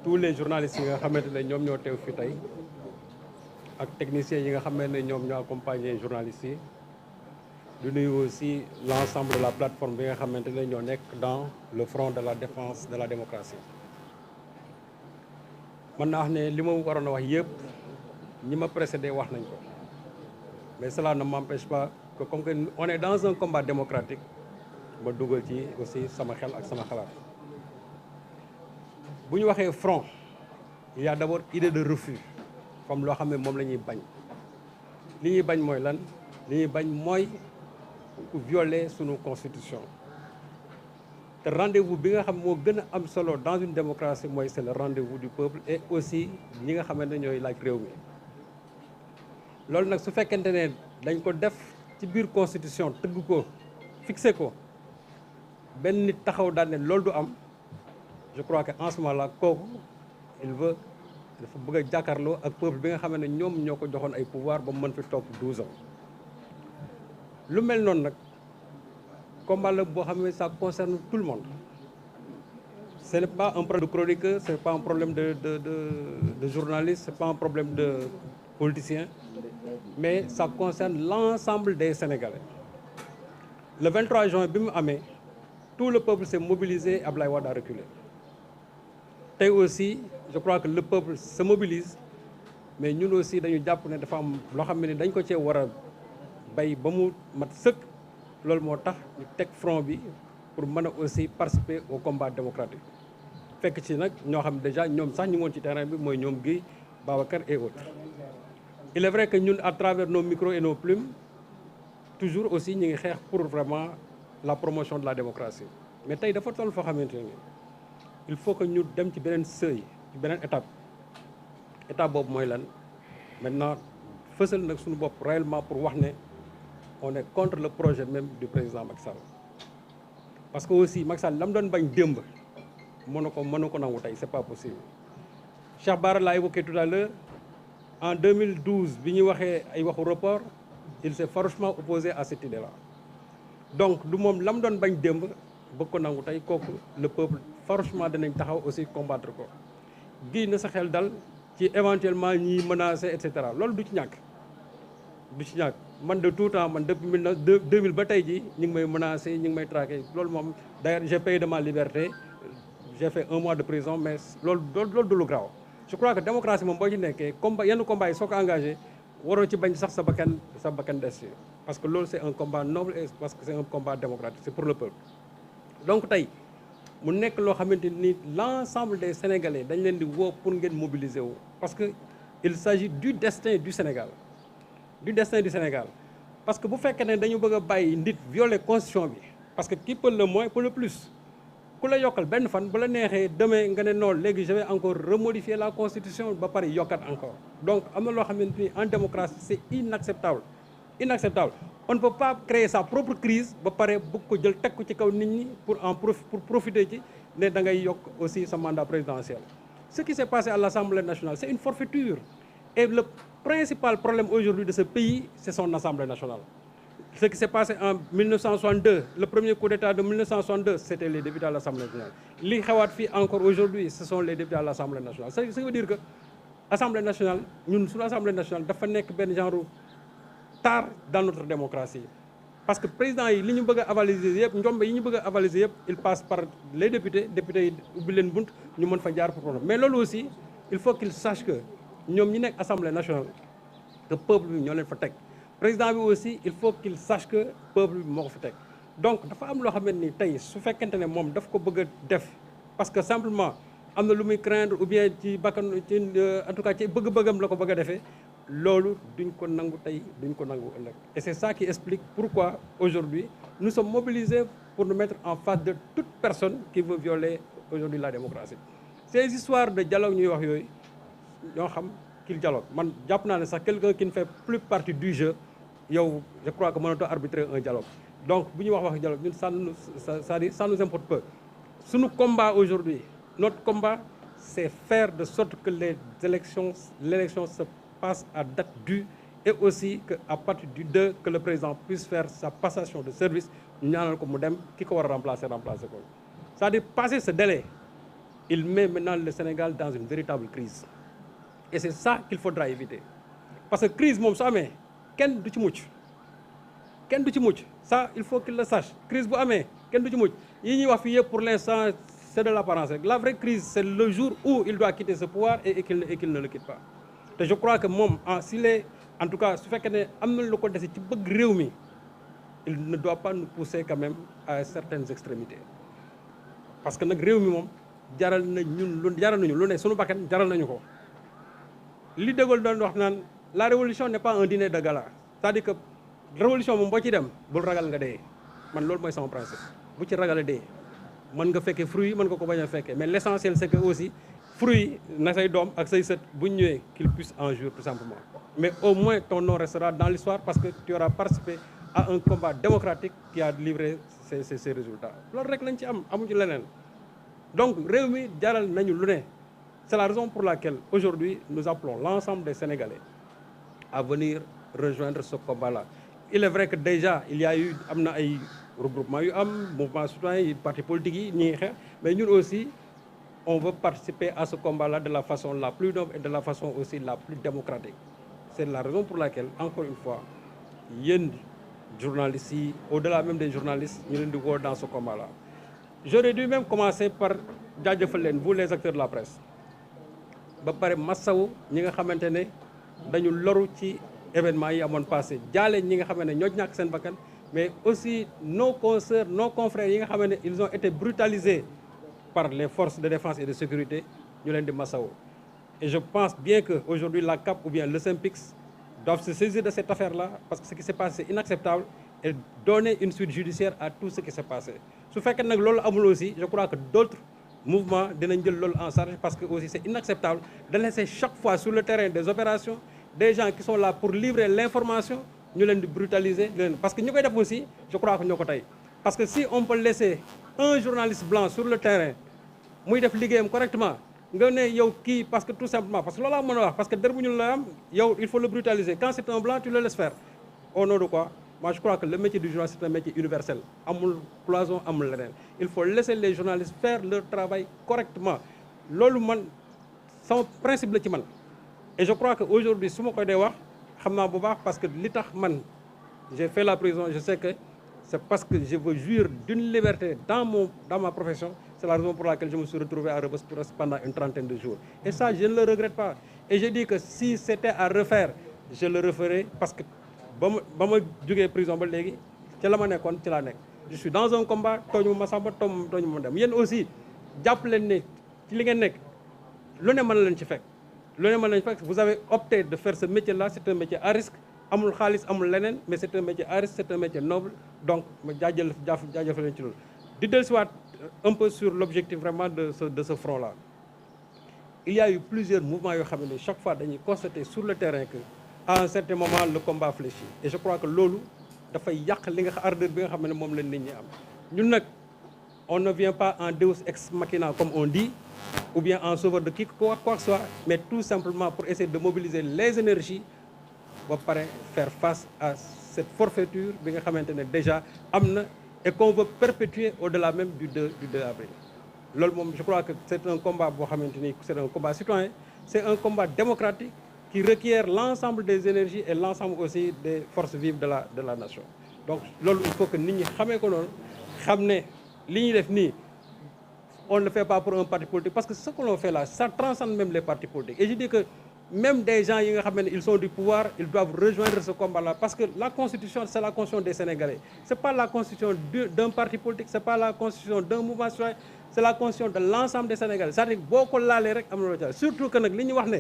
tous les journalistes yi nga xamante ne ñoom ñoo teew fi tey ak techniciens yi nga xamante ne ñoom ñoo accompagner journalistes yi di nuyu aussi l'ensemble de la plateforme bi nga xamante ne ñoo nekk dans le front de la défense de la démocratie. mën naa wax ne li ma waroon a wax yëpp ñi ma précédé wax nañ ko mais cela ne m'empêche pas que comme que on est dans un combat démocratique ma dugal ci aussi sama xel ak sama xalaat. bu ñu waxee front il y a d'abord idée de refus comme loo xam ne moom la ñuy bañ li ñuy bañ mooy lan li ñuy bañ mooy ku violer sunu constitution te rendez-vous bi nga xam moo gën a am solo dans une démocratie mooy c'est le rendez-vous du peuple et aussi ñi nga xamante ne ñooy laaj réew mi loolu nag su fekkente ne dañ ko def ci biir constitution tëgg ko fixé ko benn nit taxaw daal ne loolu du am je crois que en ce moment-là kooku il veut dafa bëgg a jàkkaarloo ak peuple bi nga xam ne ñoom ñoo ko joxoon ay pouvoir ba mu mën fi toog 12 ans lu mel noonu nag combat la boo xam ne ça concerne tout le monde ce n'est pas un problème de chroniqueur ce n'est pas un problème de journaliste c'est pas un problème de politicien mais ça concerne l'ensemble des Sénégalais le 23 juin bi mu amee tout le peuple s'est mobilisé Ablaye Wade a reculé tey aussi je crois que le peuple se mobilise mais ñun aussi dañu jàpp ne dafa am loo xam ne dañ ko cee war a bay ba mu mat sëkk loolu moo tax ñu teg front bi pour mën a aussi participer au combat démocratique fekk ci nag ñoo xam déjà ñoom sax ñu ngi woon ci terrain bi mooy ñoom Guy Babacar et autres il est vrai que ñun à travers nos micros et nos plumes toujours aussi ñu ngi xeex pour vraiment la promotion de la démocratie mais tey dafa toll foo xamante ne il faut que ñu dem ci beneen seuil ci beneen étape boobu mooy lan maintenant fësal nag suñu bopp réellement pour wax ne on est contre le projet même du président Macky Sall parce que aussi Macky Sall la mu doon bañ démb mënu ko nangu tey c'est pas possible Cheikh Bara l'a évoqué tout à l'heure en 2012 bi ñuy waxee ay waxu report il s'est farouchement opposé à cette idée-là donc du moom la mu doon bañ démb bëgg ko nangu tey kooku le peuple farouchement danañ taxaw aussi combattre ko gi na sa xel dal ci éventuellement ñiy menacer et cetera loolu du ci ñàkk man de tout temps man depuis 2000 ba tey ji ñu ngi may menacer ñu ngi may traquer loolu moom d'ailleurs j'ai payé de ma liberté j'ai fait 1 mois de prison mais loolu du lu grave je crois que démocratie moom boo ci nekkee yenn combat yi soo ko engagé waroo ci bañ sax sa bakkan des ci parce que loolu c'est un combat noble et parce que c'est un combat démocratique c'est pour le peuple donc tey mu nekk loo xamante ni l'ensemble des Sénégalais dañ leen di woo pour ngeen mobiliser wu parce que il s'agit du destin du Sénégal parce que bu fekkee ne dañu bëgg a bàyyi nit violer constitution bi parce que qui peut le moins peut le plus ku la yokkal benn fan bu la neexee demain nga ne noonu léegi je vais encore remodifier la constitution ba pare yokkat encore donc am na loo xamante ni en démocratie c'est inacceptable on ne peut pas créer sa propre crise ba pare bëgg ko jël teg ko ci kaw nit ñi pour profiter ci ne da ngay yokk aussi sa mandat présidentiel ce qui s'est passé à l'Assemblée nationale c'est une forfaiture et le principal problème aujourd'hui de ce pays c'est son Assemblée nationale ce qui s'est passé en 1962 le premier coup d'État de 1962 c'était les députés à l'Assemblée nationale li xewaat fii encore aujourd'hui ce sont les députés à l'Assemblée nationale ça veut dire que Assemblée nationale ñun suñu Assemblée nationale dafa nekk benn genre tard dans notre démocratie parce que président yi li ñu bëgg a avaliser yëpp njombe yi ñu bëgg a avaliser yëpp il passe par les députés yi ubbi leen bunt ñu mën fa jaar pour problème mais loolu aussi il faut qu'il sache que ñoom ñi nekk Assemblée nationale que peuple bi ñoo leen fa teg président bi aussi il faut qu'il sache que peuple bi moo ko fa teg donc dafa am loo xamante ni tey su fekkente ne moom daf ko bëgg a def parce que simplement am na lu muy craindre ou bien ci bakkan ci en tout cas ci bëgg-bëggam la ko bëgg a defee loolu duñ ko nangu tey duñ ko nangu ëllëg et c'est ça qui explique pourquoi aujourd'hui nous sommes mobilisés pour nous mettre en face de toute personne qui veut violer aujourd'hui la démocratie ces histoires de dialogue ñuy wax yooyu ñoo xam qu'il dialogue man jàpp naa ne sax quelqu'un qui ne fait plus partie du jeu yow je crois que mënatoo arbitrer un dialogue donc bu ñuy wax dialogue ñun ça nous importe peu suñu combat aujourd'hui notre combat c'est faire de sorte que l'élection se passe à date due et aussi que à partir du 2 que le président puisse faire sa passation de service ñu ñaanal ko mu dem ki ko war a remplacer ko c'est-à-dire passer ce délai il met maintenant le Sénégal dans une véritable crise. Et c'est ça qu'il faudra éviter. Parce que crise moom su amee kenn du ci mucc kenn du ci mucc ça il faut qu'il le sache crise bu amee kenn du ci mucc yi ñuy wax fii yëpp pour l'instant c'est de l'apparence rek la vraie crise c'est le jour où il doit quitter ce pouvoir et qu'il ne le quitte pas te je crois que moom s'il est en tout cas su fekkee ne am na lu ko dese ci bëgg réew mi il ne doit pas nous pousser quand même à certaines extrémités parce que nag réew mi moom jaral nañu lu ne sunu bakkan jaral nañu ko li De Gaulle doon wax naan la révolution n'est pas un dîner de gala c'est-à-dire que révolution moom boo ci dem bul ragal nga dee man loolu mooy sama principe bu ci ragal a dee mën nga fekkee fruit yi mën nga ko bañ a fekkee mais l'essentiel c'est que aussi fruit na say doom ak say sët bu ñu ñëwee qu'il puisse en jouir tout simplement mais au moins ton nom restera dans l'histoire parce que tu auras participé à un combat démocratique qui a livré ces résultats loolu rek lañ ci amu ci leneen donc réew mi jaral nañu lu ne c'est la raison pour laquelle aujourd'hui nous appelons l'ensemble des Sénégalais à venir rejoindre ce combat-là. Il est vrai que déjà il y a eu am na ay regroupement yu mouvement citoyen yi parti politique yi ñi ngi xeex mais ñun aussi on veut participer à ce combat-là de la façon la plus noble et de la façon aussi la plus démocratique. C'est la raison pour laquelle encore une fois yéen journalistes yi au-delà même des journalistes ñu leen di woo dans ce combat-là. J'aurais dû même commencer par jaajëfal leen vous les acteurs de la presse ba pare massawu ñi nga xamante ne dañu loru ci événements yi amoon passé jaale ñi nga xamante ne ñoo ñàkk seen bakkan mais aussi nos consoeurs nos confrères yi nga xamante ne ils ont été brutalisés par les forces de défense et de sécurité ñu leen di massawu. Et je pense bien que aujourd'hui la CAP ou bien le SYNPICS doivent se saisir de cette affaire-là parce que ce qui s'est passé c'est inacceptable et donner une suite judiciaire à tout ce qui s'est passé. su fekkee nag loolu amul aussi je crois que d'autres mouvements dinañ jël loolu en charge parce que aussi c'est inacceptable de laisser chaque fois sur le terrain des opérations des gens qui sont là pour livrer l'information ñu leen di brutaliser parce que ñu koy def aussi je crois que ñoo ko tey parce que si on peut laisser un journaliste blanc sur le terrain muy def liggéeyam correctement nga ne yow kii parce que tout simplement parce que loolu laa mën a wax parce que der bu ñu la am yow il faut le brutaliser quand c'est un blanc tu le laisses faire au nom de quoi. Moi, je crois que le métier du journaliste c'est un métier universel. Amul cloison, amul leneen. Il faut laisser les journalistes faire leur travail correctement. Loolu man sama principe la ci man. Et je crois que aujourd'hui su ma koy dee wax xam naa bu baax parce que li tax man j'ai fait la prison, je sais que c'est parce que je veux jouir d'une liberté dans ma profession. C'est la raison pour laquelle je me suis retrouvé à Rebeuss pendant une trentaine de jours. Et ça, je ne le regrette pas. Et je dis que si c'était à refaire, je le referais parce que ba ma jógee prison ba léegi ci la ma nekkoon ci laa nekk je suis dans un combat tooñu ma Samba tooñu ma dem yéen aussi jàpp leen ne ci li ngeen nekk lu ne mën na leen ci fekk lu ne mën na leen ci fekk vous avez opté de faire ce métier là c'est un métier à risque amul xaalis amul leneen mais c'est un métier à risque c'est un métier noble donc ma jaajëfal leen ci loolu di dellusiwaat un peu sur l'objectif vraiment de ce front là il y a eu plusieurs mouvements yoo xam ne chaque fois dañuy constater sur le terrain que à un certain moment le combat fléchit et je crois que loolu dafay yàq li nga ardeur bi nga xam ne moom la nit ñi am ñun nag on ne vient pas en deus ex machina comme on dit ou bien en sauveur de qui quoi que ce soit mais tout simplement pour essayer de mobiliser les énergies ba pare faire face à cette forfaiture bi nga xamante ne déjà am na et qu'on veut perpétuer au-delà même du 2 avril loolu moom je crois que c'est un combat boo xamante ni c'est un combat citoyen c'est un combat démocratique qui requiert l'ensemble des énergies et l'ensemble aussi des forces vives de la nation. Donc loolu il faut que nit ñi xamee ko noonu xam ne li ñuy def nii on ne le fait pas pour un parti politique parce que ce que l'on fait là ça transcende même les partis politiques et je dis que même des gens yi nga xam ne ils sont du pouvoir ils doivent rejoindre ce combat-là parce que la constitution c'est la constitution des Sénégalais c'est pas la constitution d'un parti politique c'est pas la constitution d'un mouvement citoyen c'est la constitution de l'ensemble des Sénégalais c'est-à-dire boo ko laalee rek am na loo ca surtout que nag li ñu wax ne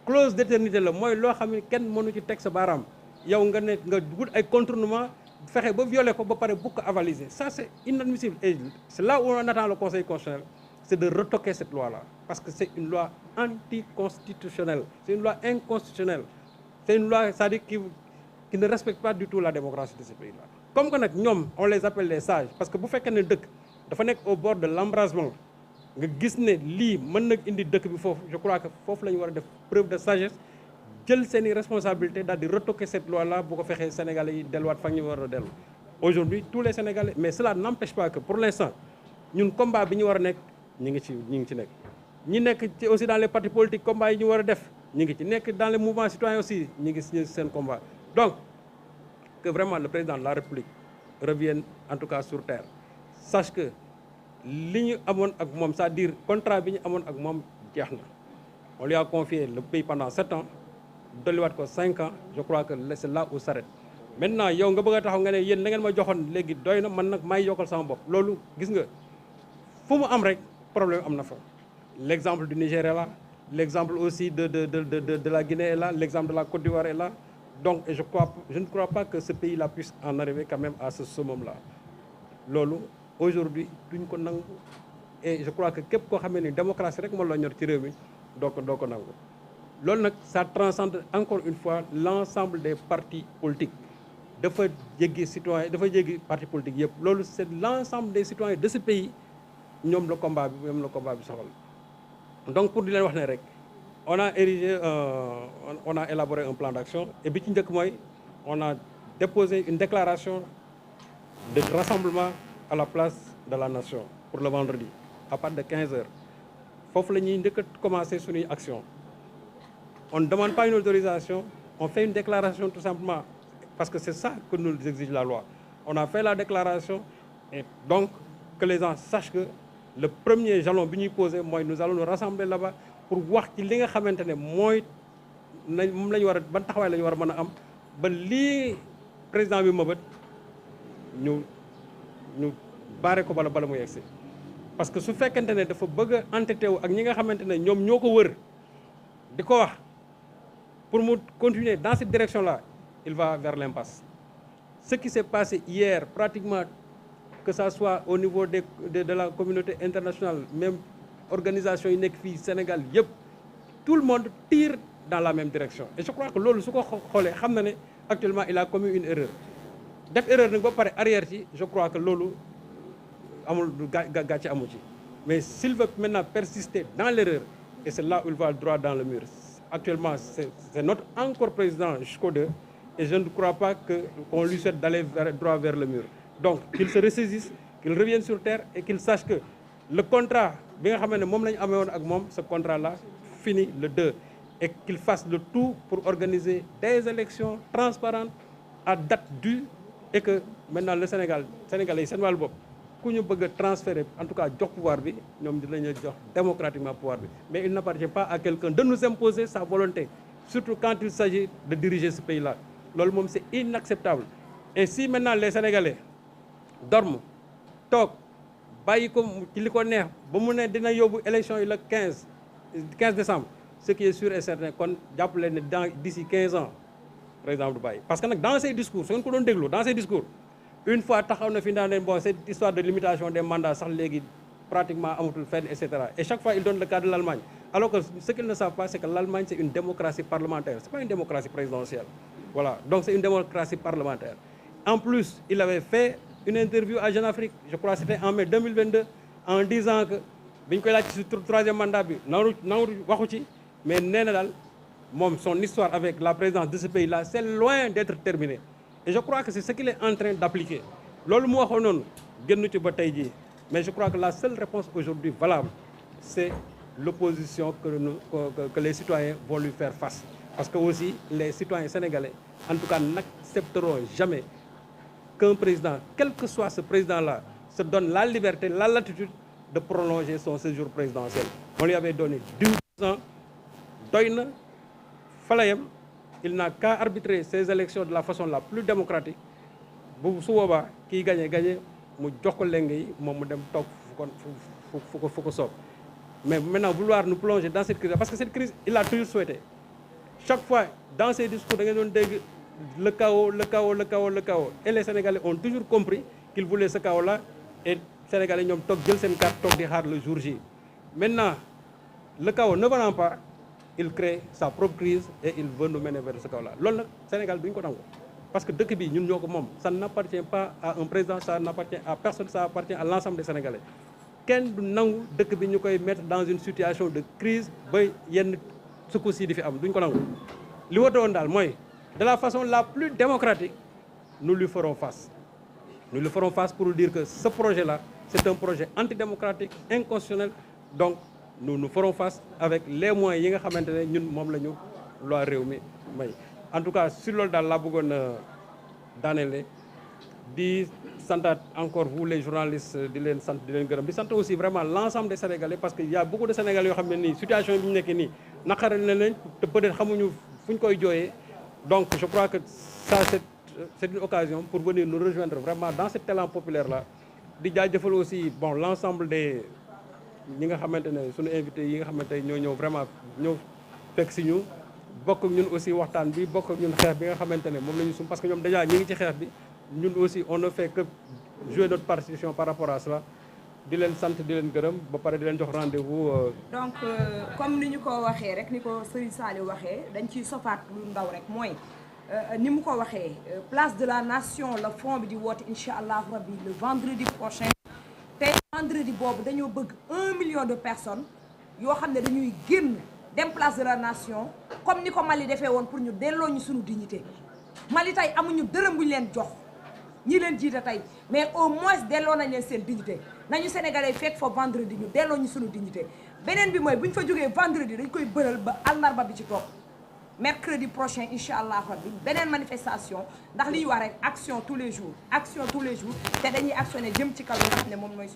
clause d'éternité la mooy loo xam ne kenn mënu ci teg sa baaraam yow nga ne nga wut ay contournement fexe ba violer ko ba pare bu ko avaliser ça c'est inadmissible et c'est là où on attend le Conseil constitutionnel c'est de retoquer cette loi-là parce que c'est une loi anticonstitutionnelle c'est une loi inconstitutionnelle c'est une loi c'est-à-dire qui ne respecte pas du tout la démocratie de ce pays-là comme que nag ñoom on les appelle les sages parce que bu fekkee ne dëkk dafa nekk au bord de l'embrasement nga gis ne lii mën na indi dëkk bi foofu je crois que foofu la ñu war a def preuve de sagesse jël seeni responsabilité daal di retoquer cette loi-là bu ko fexee Sénégalais yi delluwaat fa ñu war a dellu aujourd'hui tous les Sénégalais mais cela n'empêche pas que pour l'instant ñun combat bi ñu war a nekk ñu ngi ci nekk ñi nekk ci aussi dans les partis politiques combat yi ñu war a def ñi ngi ci nekk dans les mouvements citoyens aussi ñi ngi signé seen combat. Donc que vraiment le président de la République revienne en tout cas sur terre, sache que li ñu amoon ak moom, c'est-à-dire contrat bi ñu amoon ak moom jeex na. On lui a confié le pays pendant 7 ans, dolliwaat ko 5 ans, je crois que c'est là où s'arrête. Maintenant yow nga bëgg a taxaw nga ne yéen la ngeen ma joxoon léegi doy na, man nag may yokkal sama bopp. Loolu gis nga fu mu am rek problème am na fa. L'exemple du Niger est là, l'exemple aussi de la Guinée est là, l'exemple de la Côte d'Ivoire est là. Donc je ne crois pas que ce pays-là puisse en arriver quand même à ce summum-là. Loolu aujourd'hui duñ ko nangu, et je crois que képp koo xamee ni démocratie rek moo la ñor ci réew mi doo ko nangu. Loolu nag ça transcende encore une fois l'ensemble des partis politiques. Dafa jéggi citoyen, dafa jéggi parti politique yëpp. Loolu c'est l'ensemble des citoyens de ce pays ñoom le combat bi soxal. Donc pour di leen wax ne rek on a élaboré un plan d'action, et bi ci njëkk mooy on a déposé une déclaration de rassemblement à la place de la nation pour le vendredi à partir de 15 heures. Foofu la ñuy njëkk a commencer suñuy action. On ne demande pas une autorisation, on fait une déclaration tout simplement parce que c'est ça que nous exige la loi. On a fait la déclaration, et donc que les gens sachent que le premier jalon bi ñuy posé mooy nous allons nous rassembler là-bas pour wax ci li nga xamante ne mooy moom la ñu war a ban taxawaay la ñu war a mën a am ba lii président bi mëbët ñu baare ko bala mu yegsi. Parce que su fekkente ne dafa bëgg a entêté wu ak ñi nga xamante ne ñoom ñoo ko wër di ko wax pour mu continuer dans cette direction-là, il va vers l'impasse. Ce qui s'est passé hier, pratiquement, que ça soit au niveau de la communauté internationale, même organisation yi nekk fii Sénégal yëpp, tout le monde tire dans la même direction. Et je crois que loolu su ko xoolee xam na ne actuellement il a commis une erreur. Def erreur nag ba pare arrière ci, je crois que loolu amul gàcce amu ci. Mais s'il veut maintenant persister dans l'erreur, et c'est là où il va droit dans le mur. Actuellement, c'est notre encore président jusqu'au 2, et je ne crois pas qu'on lui souhaite d'aller droit vers le mur. Donc, qu'il se ressaisisse, qu'il revienne sur terre, et qu'il sache que le contrat, ce contrat-là finit le 2, et qu'il fasse le tout pour organiser des élections transparentes à date due, et que maintenant le Sénégalais, c'est nous ku ñu bëgg a transférer en tout cas jox pouvoir bi ñoom dinañu jox démocratiquement pouvoir bi, mais il n'appartient pas à quelqu'un de nous imposer sa volonté, surtout quand il s'agit de diriger ce pays-là. Loolu moom c'est inacceptable. Et si maintenant les Sénégalais dorment toog bàyyi ko ci li ko neex ba mu ne dina yóbbu élection yi le 15 décembre, ce qui est sûr et certain, kon jàpp leen ne d'ici 15 ans président du bàyyi. Parce que nag dans ses discours su ngeen ko doon déglu dans ses discours, une fois taxaw na fi naan leen bon cette histoire de limitation des mandats sax léegi pratiquement amatul fenn, et cetera. Et chaque fois il donne le cas de l'Allemagne, alors que ce qu'ils ne savent pas, c'est que l'Allemagne c'est une démocratie parlementaire, c'est pas une démocratie présidentielle. Voilà, donc c'est une démocratie parlementaire. En plus, il avait fait une interview à Jeune Afrique, je crois que c'était en mai 2022, en disant que biñ koy laaj ci troisième mandat bi nangu waxu ci, mais nee na daal moom son histoire avec la présidence de ce pays-là, c'est loin d'être terminé. Et je crois que c'est ce qu'il est en train d'appliquer. Loolu mu waxoon noonu génn ci ba tey jii, mais je crois que la seule réponse aujourd'hui valable, c'est l'opposition que les citoyens vont lui faire face. Parce que aussi les citoyens sénégalais, en tout cas, n'accepteront jamais qu'un président, quel que soit ce président-là, se donne la liberté, la latitude de prolonger son séjour présidentiel. On lui avait donné 12 ans, doy na fa la yem. Il n'a qu'à arbitrer ces élections de la façon la plus démocratique. Bu su boobaa kii gagné mu jox ko lenge yi moom mu dem toog fu ko soob. Mais maintenant vouloir nous plonger dans cette crise, parce que cette crise il l'a toujours souhaité. Chaque fois dans ses discours da ngeen doon dégg le chaos, et les Sénégalais ont toujours compris qu'il voulait ce chaos-là, et Sénégalais ñoom toog jël seen carte toog di xaar le jour J. Maintenant le chaos ne venant pas, il crée sa propre crise et il veut nous mener vers ce chaos-là. Loolu nag Sénégal duñ ko nangu, parce que dëkk bi ñun ñoo ko moom. Ça n'appartient pas à un président, ça n'appartient à personne, ça appartient à l'ensemble des Sénégalais. Kenn du nangu dëkk bi ñu koy mettre dans une situation de crise ba yenn secousses yi di fi am, duñ ko nangu. Li woote woon daal mooy de la façon la plus démocratique, nous lui ferons face. Nous lui ferons face pour dire que ce projet-là, c'est un projet antidémocratique, inconstitutionnel. Donc nous ferons face avec les moyens yi nga xamante ne ñun moom la ñu loi réew mi may en tout cas sur loolu daal laa bëggoon daaneele di santaat encore vous les journalistes di leen sant di leen gërëm di sant aussi vraiment l'ensemble des Sénégalais parce que y a beaucoup de Sénégalais yoo xam ne nii situation bi ñu nekkee nii naqaral na leen te peut-être xamuñu fu ñu koy jooyee donc je crois que ça c'est une occasion pour venir nous rejoindre vraiment dans cet élan populaire là di jaajëfal aussi bon l'ensemble des ñi nga xamante ne suñu invités yi nga xamante ne ñoo ñëw vraiment ñëw fekk si ñu bokk ak ñun aussi waxtaan bi bokk ak ñun xeex bi nga xamante ne moom la ñu sum parce que ñoom déjà ñi ngi ci xeex bi ñun aussi on ne fait que jouer notre partition par rapport à cela di leen sant di leen gërëm ba pare di leen jox rendez-vous. donc comme ni ñu ko waxee rek ni ko Serigne Saliou waxee dañ ciy sofaat lu ndaw rek mooy ni mu ko waxee place de la nation la front bi di woote incha allah rabbi le vendredi prochain. te vendredi boobu dañoo bëgg 1 million de personnes yoo xam ne dañuy génn dem place de la nation comme ni ko Mali defee woon pour ñu delloo ñu suñu dignité Mali tey amuñu dërëm bu ñu leen jox ñi leen jiite tey mais au moins delloo nañ leen seen dignité nañu sénégalais fekk fa vendredi ñu delloo ñu suñu dignité beneen bi mooy bu ñu fa jógee vendredi dañ koy bëral ba àllarba bi ci topp mercredi prochain incha allah rabbi beneen manifestation ndax li ñu wax rek action tous les jours te dañuy actionné jëm ci kaw nga xam ne moom mooy